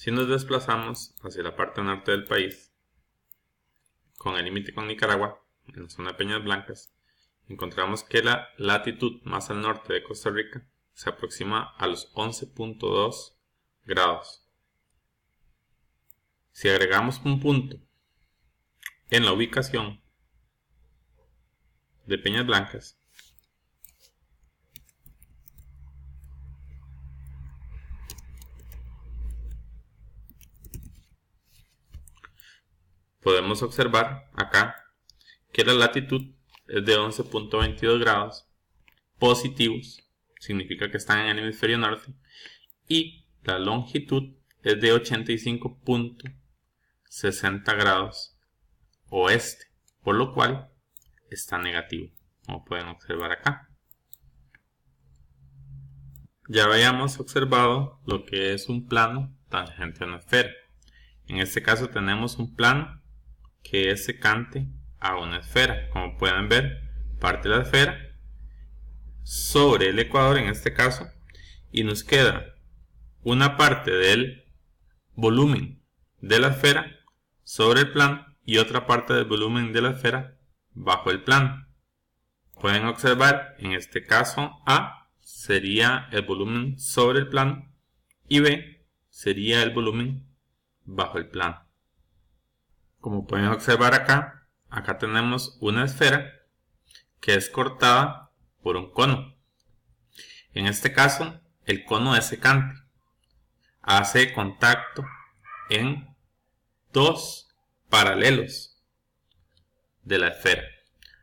Si nos desplazamos hacia la parte norte del país, con el límite con Nicaragua, en la zona de Peñas Blancas, encontramos que la latitud más al norte de Costa Rica se aproxima a los 11.2 grados. Si agregamos un punto en la ubicación de Peñas Blancas, podemos observar acá que la latitud es de 11.22 grados positivos, significa que están en el hemisferio norte, y la longitud es de 85.60 grados oeste, por lo cual está negativo, como pueden observar acá. Ya habíamos observado lo que es un plano tangente a una esfera. En este caso tenemos un plano que es secante a una esfera. Como pueden ver, parte de la esfera sobre el ecuador en este caso, y nos queda una parte del volumen de la esfera sobre el plano y otra parte del volumen de la esfera bajo el plano. Pueden observar, en este caso A sería el volumen sobre el plano y B sería el volumen bajo el plano. Como pueden observar acá tenemos una esfera que es cortada por un cono. En este caso, el cono es secante. Hace contacto en dos paralelos de la esfera.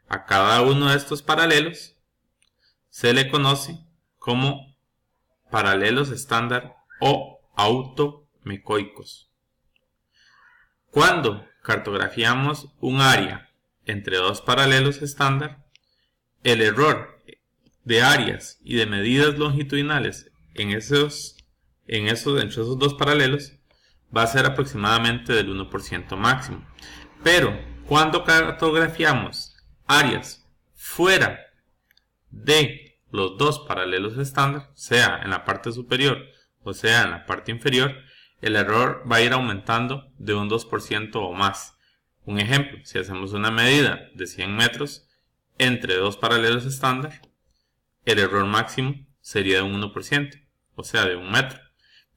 A cada uno de estos paralelos se le conoce como paralelos estándar o automecoicos. Cuando cartografiamos un área entre dos paralelos estándar, el error de áreas y de medidas longitudinales entre esos dos paralelos va a ser aproximadamente del 1% máximo. Pero cuando cartografiamos áreas fuera de los dos paralelos estándar, sea en la parte superior o sea en la parte inferior, el error va a ir aumentando de un 2% o más. Un ejemplo, si hacemos una medida de 100 metros entre dos paralelos estándar, el error máximo sería de un 1%, o sea de 1 metro.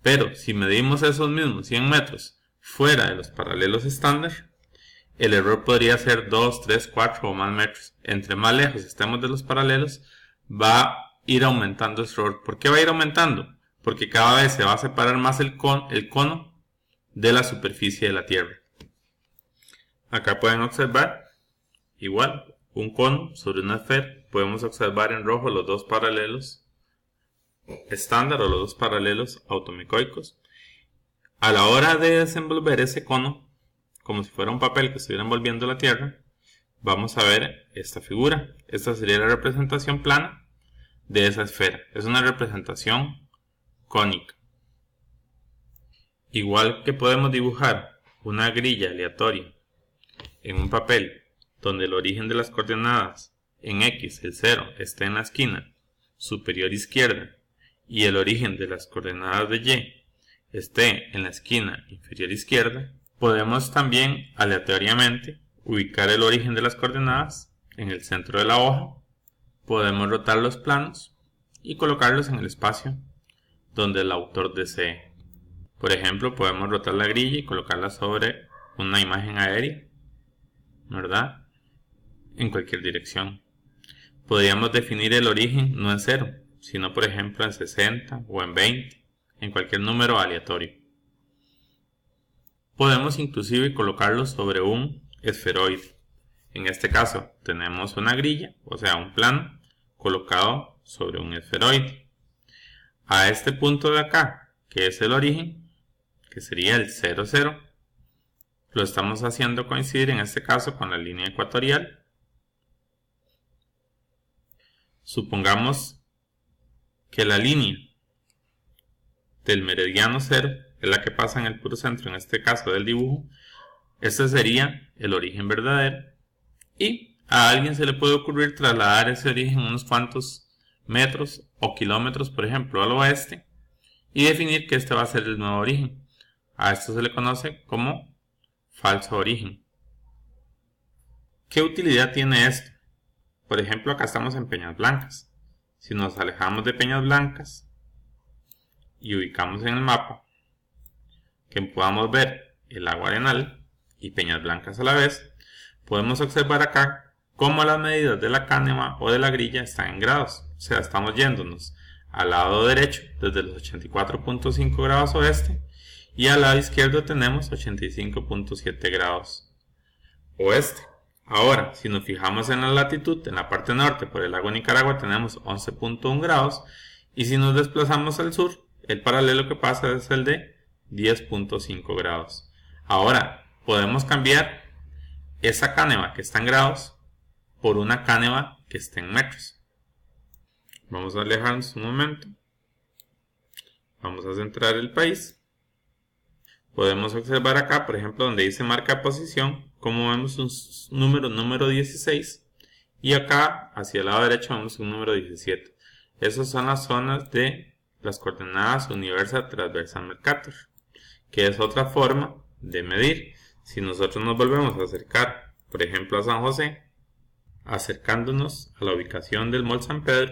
Pero si medimos esos mismos 100 metros fuera de los paralelos estándar, el error podría ser 2, 3, 4 o más metros. Entre más lejos estemos de los paralelos, va a ir aumentando el error. ¿Por qué va a ir aumentando? Porque cada vez se va a separar más el cono de la superficie de la Tierra. Acá pueden observar igual un cono sobre una esfera. Podemos observar en rojo los dos paralelos estándar o los dos paralelos automecoicos. A la hora de desenvolver ese cono, como si fuera un papel que estuviera envolviendo la Tierra, vamos a ver esta figura. Esta sería la representación plana de esa esfera. Es una representación cónica. Igual que podemos dibujar una grilla aleatoria en un papel donde el origen de las coordenadas en X, el 0, esté en la esquina superior izquierda y el origen de las coordenadas de Y esté en la esquina inferior izquierda, podemos también aleatoriamente ubicar el origen de las coordenadas en el centro de la hoja. Podemos rotar los planos y colocarlos en el espacio donde el autor desee. Por ejemplo, podemos rotar la grilla y colocarla sobre una imagen aérea, ¿verdad? En cualquier dirección. Podríamos definir el origen no en 0, sino por ejemplo en 60 o en 20, en cualquier número aleatorio. Podemos inclusive colocarlo sobre un esferoide. En este caso tenemos una grilla, o sea un plano, colocado sobre un esferoide. A este punto de acá, que es el origen, que sería el 0, 0, lo estamos haciendo coincidir en este caso con la línea ecuatorial. Supongamos que la línea del meridiano 0 es la que pasa en el puro centro, en este caso del dibujo. Este sería el origen verdadero y a alguien se le puede ocurrir trasladar ese origen unos cuantos metros o kilómetros, por ejemplo, al oeste, y definir que este va a ser el nuevo origen. A esto se le conoce como falso origen. ¿Qué utilidad tiene esto? Por ejemplo, acá estamos en Peñas Blancas. Si nos alejamos de Peñas Blancas y ubicamos en el mapa, que podamos ver el lago Arenal y Peñas Blancas a la vez, podemos observar acá cómo las medidas de la cánema o de la grilla están en grados. O sea, estamos yéndonos al lado derecho desde los 84.5 grados oeste y al lado izquierdo tenemos 85.7 grados oeste. Ahora, si nos fijamos en la latitud, en la parte norte por el lago Nicaragua tenemos 11.1 grados y si nos desplazamos al sur, el paralelo que pasa es el de 10.5 grados. Ahora, podemos cambiar esa cáneva que está en grados por una cáneva que esté en metros. Vamos a alejarnos un momento. Vamos a centrar el país. Podemos observar acá, por ejemplo, donde dice marca posición, como vemos un número 16 y acá hacia el lado derecho vemos un número 17. Esas son las zonas de las coordenadas universal transversal Mercator, que es otra forma de medir. Si nosotros nos volvemos a acercar, por ejemplo, a San José, acercándonos a la ubicación del Mall San Pedro,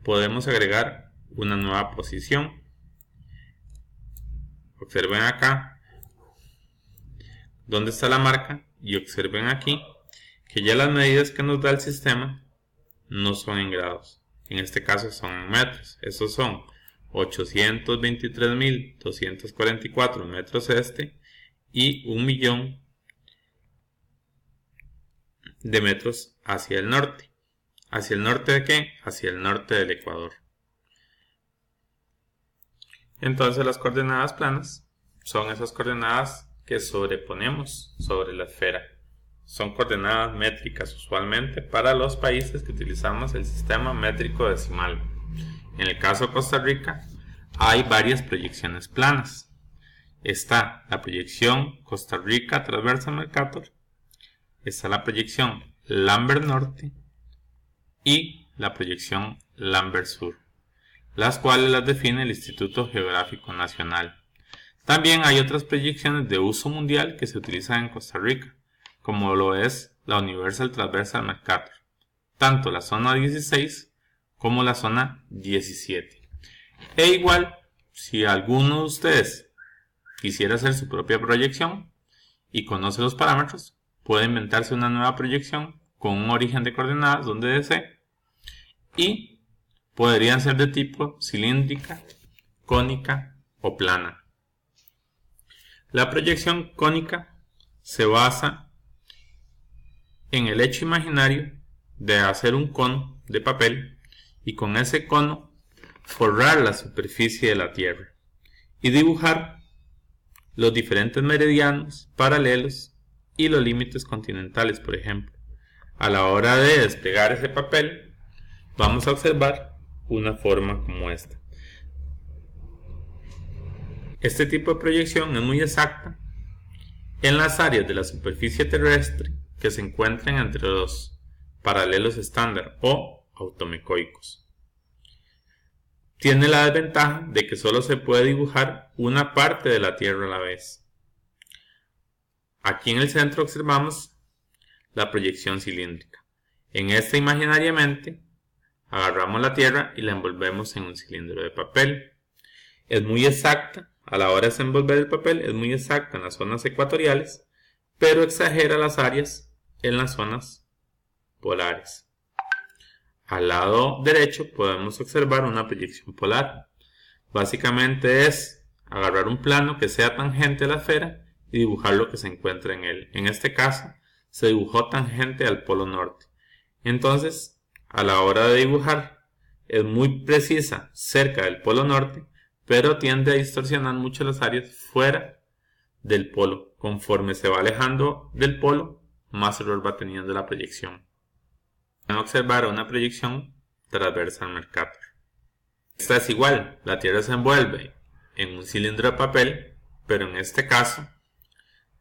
podemos agregar una nueva posición. Observen acá dónde está la marca y observen aquí que ya las medidas que nos da el sistema no son en grados, en este caso son en metros. Esos son 823.244 metros este y 1.000.000 de metros hacia el norte. ¿Hacia el norte de qué? Hacia el norte del Ecuador. Entonces las coordenadas planas son esas coordenadas que sobreponemos sobre la esfera. Son coordenadas métricas usualmente para los países que utilizamos el sistema métrico decimal. En el caso de Costa Rica hay varias proyecciones planas. Está la proyección Costa Rica transversal Mercator, está la proyección Lambert Norte y la proyección Lambert Sur, las cuales las define el Instituto Geográfico Nacional. También hay otras proyecciones de uso mundial que se utilizan en Costa Rica, como lo es la Universal Transversal Mercator, tanto la zona 16 como la zona 17. E igual, si alguno de ustedes quisiera hacer su propia proyección y conoce los parámetros, puede inventarse una nueva proyección con un origen de coordenadas donde desee y podrían ser de tipo cilíndrica, cónica o plana. La proyección cónica se basa en el hecho imaginario de hacer un cono de papel y con ese cono forrar la superficie de la Tierra y dibujar los diferentes meridianos, paralelos y los límites continentales, por ejemplo. A la hora de desplegar ese papel, vamos a observar una forma como esta. Este tipo de proyección es muy exacta en las áreas de la superficie terrestre que se encuentran entre los paralelos estándar o automecoicos. Tiene la desventaja de que solo se puede dibujar una parte de la Tierra a la vez. Aquí en el centro observamos la proyección cilíndrica. En esta imaginariamente agarramos la Tierra y la envolvemos en un cilindro de papel. Es muy exacta a la hora de envolver el papel, es muy exacta en las zonas ecuatoriales, pero exagera las áreas en las zonas polares. Al lado derecho podemos observar una proyección polar. Básicamente es agarrar un plano que sea tangente a la esfera y dibujar lo que se encuentra en él. En este caso se dibujó tangente al polo norte. Entonces, a la hora de dibujar es muy precisa cerca del polo norte, pero tiende a distorsionar mucho las áreas fuera del polo. Conforme se va alejando del polo, más error va teniendo la proyección. Van a observar una proyección transversal Mercator. Esta es igual, la Tierra se envuelve en un cilindro de papel, pero en este caso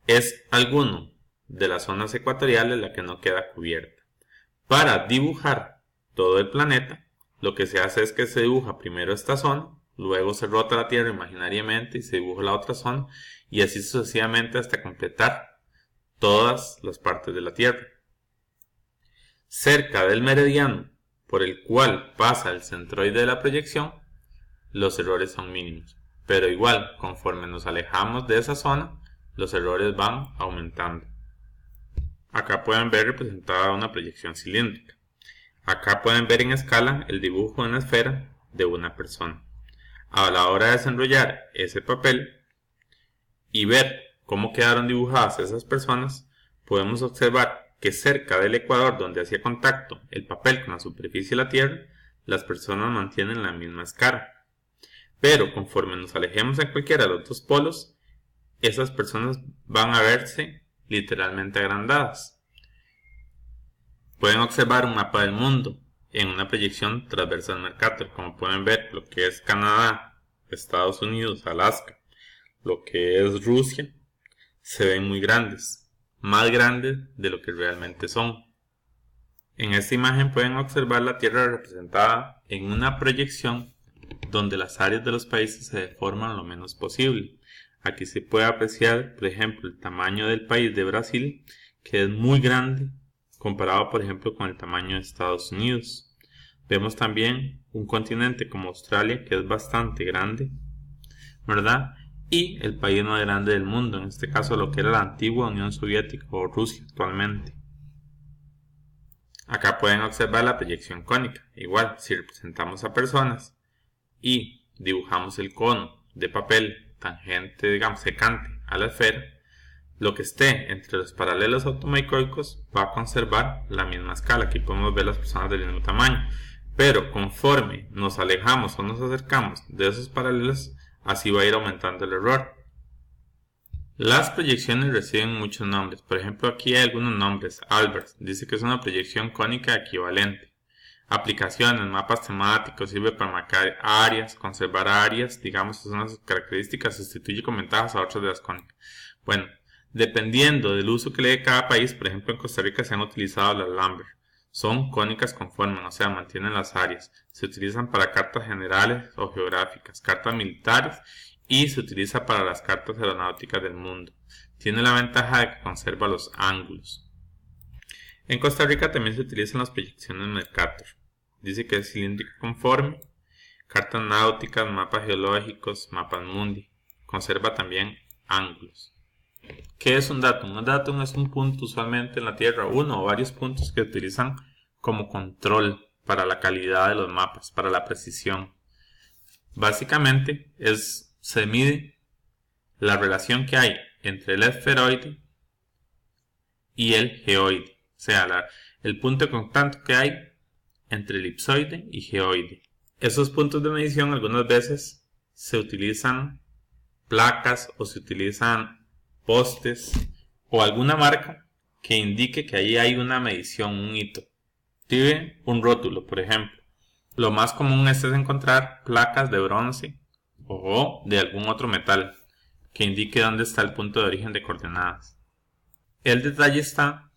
es alguno de las zonas ecuatoriales la que no queda cubierta. Para dibujar todo el planeta, lo que se hace es que se dibuja primero esta zona luego se rota la Tierra imaginariamente y se dibuja la otra zona, y así sucesivamente hasta completar todas las partes de la Tierra. Cerca del meridiano por el cual pasa el centroide de la proyección, los errores son mínimos, pero igual, conforme nos alejamos de esa zona, los errores van aumentando. Acá pueden ver representada una proyección cilíndrica. Acá pueden ver en escala el dibujo de una esfera de una persona. A la hora de desenrollar ese papel y ver cómo quedaron dibujadas esas personas, podemos observar que cerca del ecuador donde hacía contacto el papel con la superficie de la Tierra, las personas mantienen la misma escala. Pero conforme nos alejemos en cualquiera de los dos polos, esas personas van a verse literalmente agrandadas. Pueden observar un mapa del mundo en una proyección transversal Mercator. Como pueden ver, lo que es Canadá, Estados Unidos, Alaska, lo que es Rusia, se ven muy grandes, más grandes de lo que realmente son. En esta imagen pueden observar la Tierra representada en una proyección donde las áreas de los países se deforman lo menos posible. Aquí se puede apreciar, por ejemplo, el tamaño del país de Brasil, que es muy grande comparado, por ejemplo, con el tamaño de Estados Unidos. Vemos también un continente como Australia, que es bastante grande, ¿verdad? Y el país más grande del mundo, en este caso lo que era la antigua Unión Soviética o Rusia actualmente. Acá pueden observar la proyección cónica. Igual, si representamos a personas y dibujamos el cono de papel tangente, digamos, secante a la esfera, lo que esté entre los paralelos automaicoicos va a conservar la misma escala. Aquí podemos ver las personas del mismo tamaño, pero conforme nos alejamos o nos acercamos de esos paralelos, así va a ir aumentando el error. Las proyecciones reciben muchos nombres. Por ejemplo, aquí hay algunos nombres. Albert dice que es una proyección cónica equivalente. Aplicaciones, mapas temáticos, sirve para marcar áreas, conservar áreas, digamos, son unas características, sustituye con ventajas a otras de las cónicas. Bueno, dependiendo del uso que le dé cada país, por ejemplo en Costa Rica se han utilizado las Lambert. Son cónicas conformes, o sea, mantienen las áreas. Se utilizan para cartas generales o geográficas, cartas militares y se utiliza para las cartas aeronáuticas del mundo. Tiene la ventaja de que conserva los ángulos. En Costa Rica también se utilizan las proyecciones Mercator. Dice que es cilíndrica conforme, cartas náuticas, mapas geológicos, mapas mundi. Conserva también ángulos. ¿Qué es un datum? Un datum es un punto usualmente en la Tierra, uno o varios puntos que utilizan como control para la calidad de los mapas, para la precisión. Básicamente se mide la relación que hay entre el esferoide y el geoide, o sea, el punto de contacto que hay entre elipsoide y geoide. Esos puntos de medición algunas veces se utilizan placas o se utilizan postes o alguna marca que indique que ahí hay una medición, un hito. Tiene un rótulo, por ejemplo. Lo más común es encontrar placas de bronce o de algún otro metal que indique dónde está el punto de origen de coordenadas. El detalle está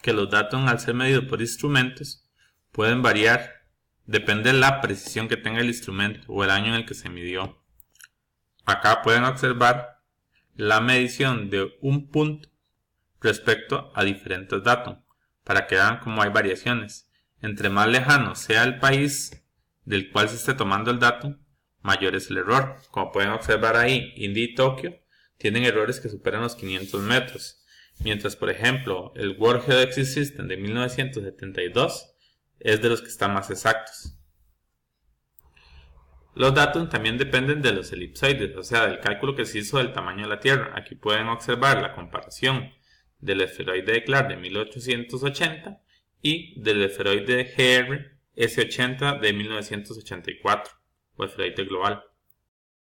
que los datos, al ser medidos por instrumentos, pueden variar, depende de la precisión que tenga el instrumento o el año en el que se midió. Acá pueden observar la medición de un punto respecto a diferentes datos, para que vean cómo hay variaciones. Entre más lejano sea el país del cual se esté tomando el dato, mayor es el error. Como pueden observar ahí, India y Tokio tienen errores que superan los 500 metros, mientras por ejemplo el World Geodesy System de 1972 es de los que están más exactos. Los datos también dependen de los elipsoides, o sea, del cálculo que se hizo del tamaño de la Tierra. Aquí pueden observar la comparación del esferoide de Clark de 1880 y del esferoide GR S80 de 1984, o esferoide global.